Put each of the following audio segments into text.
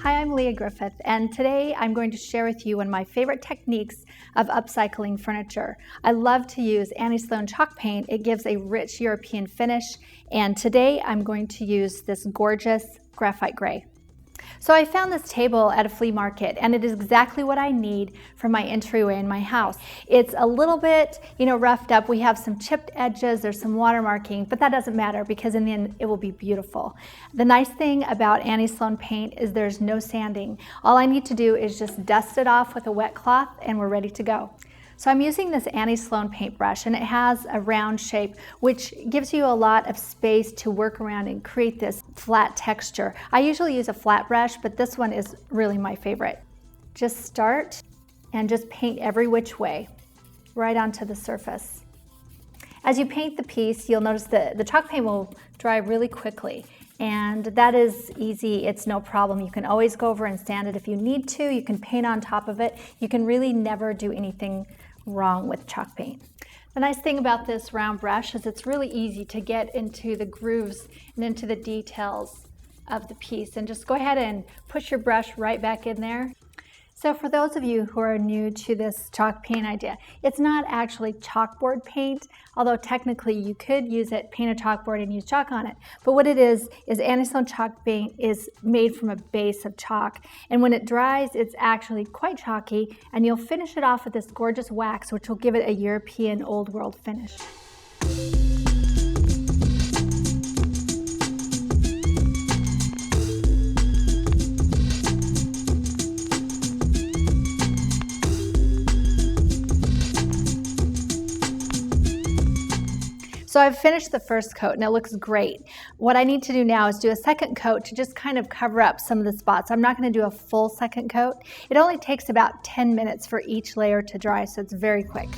Hi, I'm Leah Griffith, and today I'm going to share with you one of my favorite techniques of upcycling furniture. I love to use Annie Sloan chalk paint. It gives a rich European finish, and today I'm going to use this gorgeous graphite gray. So I found this table at a flea market, and it is exactly what I need for my entryway in my house. It's a little bit, roughed up. We have some chipped edges, there's some watermarking, but that doesn't matter because in the end it will be beautiful. The nice thing about Annie Sloan paint is there's no sanding. All I need to do is just dust it off with a wet cloth and we're ready to go. So I'm using this Annie Sloan paintbrush, and it has a round shape, which gives you a lot of space to work around and create this flat texture. I usually use a flat brush, but this one is really my favorite. Just start and just paint every which way, right onto the surface. As you paint the piece, you'll notice that the chalk paint will dry really quickly. And that is easy, it's no problem. You can always go over and sand it if you need to. You can paint on top of it. You can really never do anything wrong with chalk paint. The nice thing about this round brush is it's really easy to get into the grooves and into the details of the piece. And just go ahead and push your brush right back in there. So for those of you who are new to this chalk paint idea, it's not actually chalkboard paint, although technically you could use it, paint a chalkboard and use chalk on it. But what it is Annie Sloan chalk paint is made from a base of chalk. And when it dries, it's actually quite chalky, and you'll finish it off with this gorgeous wax, which will give it a European old world finish. So I've finished the first coat and it looks great. What I need to do now is do a second coat to just kind of cover up some of the spots. I'm not going to do a full second coat. It only takes about 10 minutes for each layer to dry, so it's very quick.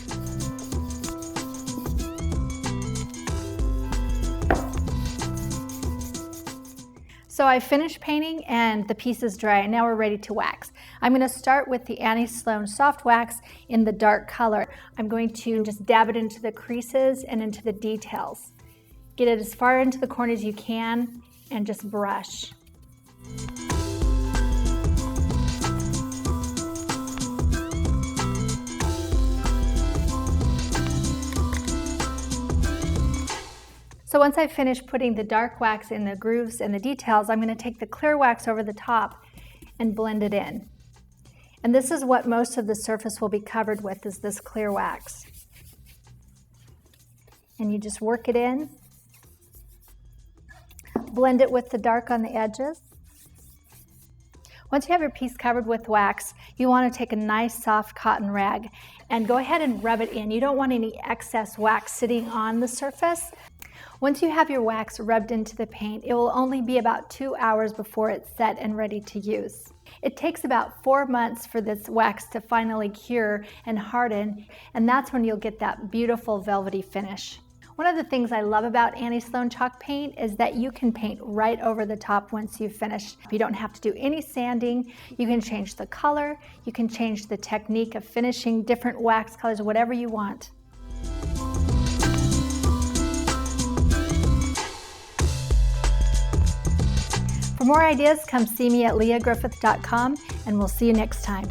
So I finished painting and the piece is dry, and now we're ready to wax. I'm going to start with the Annie Sloan soft wax in the dark color. I'm going to just dab it into the creases and into the details. Get it as far into the corner as you can and just brush. So once I've finished putting the dark wax in the grooves and the details, I'm going to take the clear wax over the top and blend it in. And this is what most of the surface will be covered with, is this clear wax. And you just work it in, blend it with the dark on the edges. Once you have your piece covered with wax, you want to take a nice soft cotton rag and go ahead and rub it in. You don't want any excess wax sitting on the surface. Once you have your wax rubbed into the paint, it will only be about 2 hours before it's set and ready to use. It takes about 4 months for this wax to finally cure and harden, and that's when you'll get that beautiful velvety finish. One of the things I love about Annie Sloan chalk paint is that you can paint right over the top once you've finished. You don't have to do any sanding. You can change the color. You can change the technique of finishing, different wax colors, whatever you want. For more ideas, come see me at leahgriffith.com, and we'll see you next time.